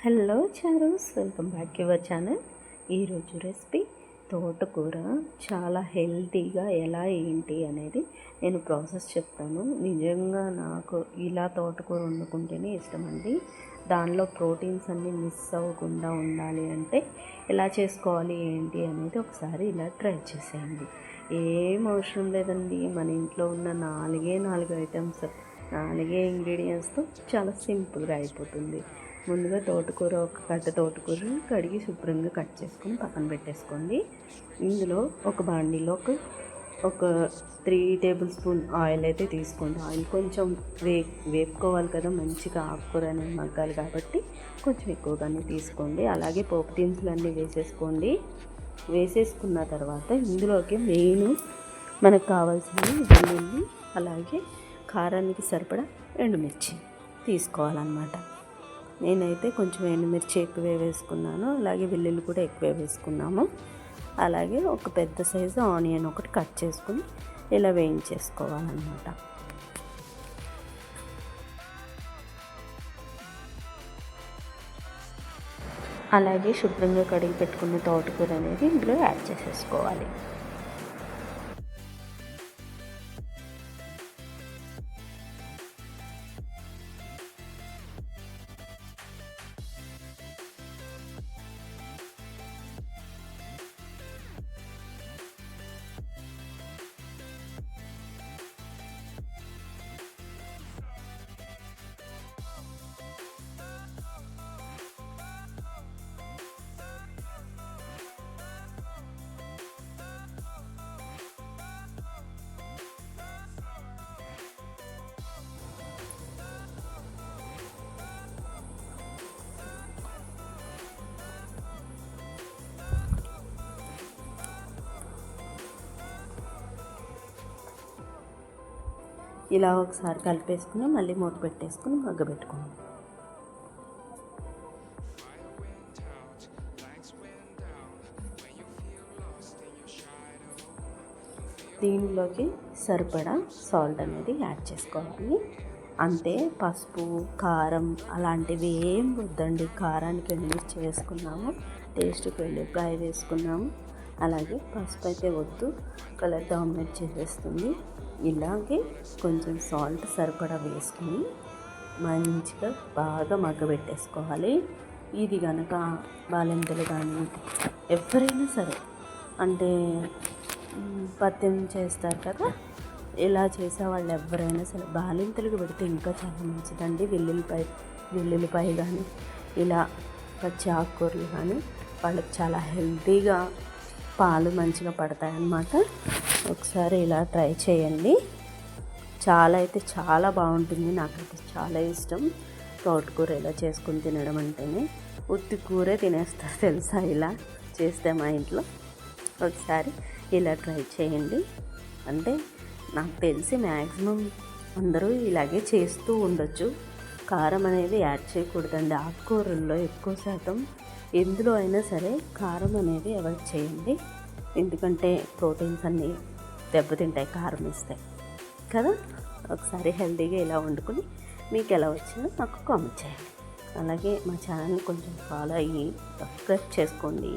Hello చారూస్, welcome back your channel. ఈరోజు recipe తోటకూర. చాలా హెల్తీగా ఎలా ఏంటి అనేది నేను ప్రాసెస్ చెప్తాను. నిజంగా నాకు ఇలా తోటకూర వండుకుంటేనే ఇష్టం అండి. దానిలో ప్రోటీన్స్ అన్నీ మిస్ అవ్వకుండా ఉండాలి అంటే ఎలా చేసుకోవాలి ఏంటి అనేది ఒకసారి ఇలా ట్రై చేసేయండి. ఏం అవసరం లేదండి, మన ఇంట్లో ఉన్న నాలుగు ఐటమ్స్, 4 ఇంగ్రీడియంట్స్తో చాలా సింపుల్గా అయిపోతుంది. ముందుగా తోటకూర, ఒక కట్ట తోటకూరని కడిగి శుభ్రంగా కట్ చేసుకొని పక్కన పెట్టేసుకోండి. ఇందులో ఒక బాండీలో ఒక 3 టేబుల్ స్పూన్ ఆయిల్ అయితే తీసుకోండి. ఆయిల్ కొంచెం వేపుకోవాలి కదా, మంచిగా ఆకుకూర అనేది మగ్గాలి కాబట్టి కొంచెం ఎక్కువగానే తీసుకోండి. అలాగే పోపు దినుసులు అన్నీ వేసేసుకున్న తర్వాత ఇందులోకి మెయిన్ మనకు కావాల్సినవి వెల్లుల్లి, అలాగే కారానికి సరిపడా ఎండుమిర్చి తీసుకోవాలన్నమాట. నేనైతే కొంచెం ఎండుమిర్చి ఎక్కువే వేసుకున్నాను, అలాగే వెల్లుల్లి కూడా ఎక్కువే వేసుకున్నాము. అలాగే ఒక పెద్ద సైజు ఆనియన్ ఒకటి కట్ చేసుకుని ఇలా వేయించేసుకోవాలన్నమాట. అలాగే శుభ్రంగా కడిగి పెట్టుకున్న తోటకూర అనేది ఇందులో యాడ్ చేసేసుకోవాలి. ఇలా ఒకసారి కలిపేసుకుని మళ్ళీ మూత పెట్టేసుకుని మగ్గబెట్టుకోండి. దీనిలోకి సరిపడా సాల్ట్ అనేది యాడ్ చేసుకోవాలి. అంతే, పసుపు, కారం అలాంటివి ఏం వద్దండి. కారానికి ఎండుమిర్చి వేసుకున్నాము, టేస్ట్కి వెల్లుల్లిపాయ వేసుకున్నాము, అలాగే పసుపు అయితే వద్దు, కలర్ డామినేట్ చేసేస్తుంది. ఇలాగే కొంచెం సాల్ట్ సరిపడా వేసుకుని మంచిగా బాగా మగ్గబెట్టేసుకోవాలి. ఇది కనుక బాలింతలు కానీ ఎవరైనా సరే, అంటే పత్యం చేస్తారు కదా, ఇలా చేసే వాళ్ళు ఎవరైనా సరే బాలింతలకు పెడితే ఇంకా చాలా మంచిదండి. వెల్లుల్లిపాయ కానీ ఇలా పచ్చి ఆకుకూరలు కానీ వాళ్ళకి చాలా హెల్తీగా పాలు మంచిగా పడతాయి అన్నమాట. ఒకసారి ఇలా ట్రై చేయండి. చాలా బాగుంటుంది. నాకైతే చాలా ఇష్టం తోటకూర ఇలా చేసుకుని తినడం అంటేనే. ఉత్తి కూరే తినేస్తారు తెలుసా ఇలా చేస్తే మా ఇంట్లో. ఒకసారి ఇలా ట్రై చేయండి. అంటే నాకు తెలిసి మ్యాక్సిమం అందరూ ఇలాగే చేస్తూ ఉండొచ్చు. కారం అనేది యాడ్ చేయకూడదండి ఆకుకూరల్లో. ఎక్కువ శాతం ఎందులో అయినా సరే కారం అనేది అవాయిడ్ చేయండి. ఎందుకంటే ప్రోటీన్స్ అన్నీ దెబ్బతింటాయి కారం ఇస్తాయి కదా. ఒకసారి హెల్తీగా ఇలా వండుకొని మీకు ఎలా వచ్చిందో నాకు కామెంట్ చేయండి. అలాగే మా ఛానల్ని కొంచెం ఫాలో అయ్యి సబ్స్క్రైబ్ చేసుకోండి.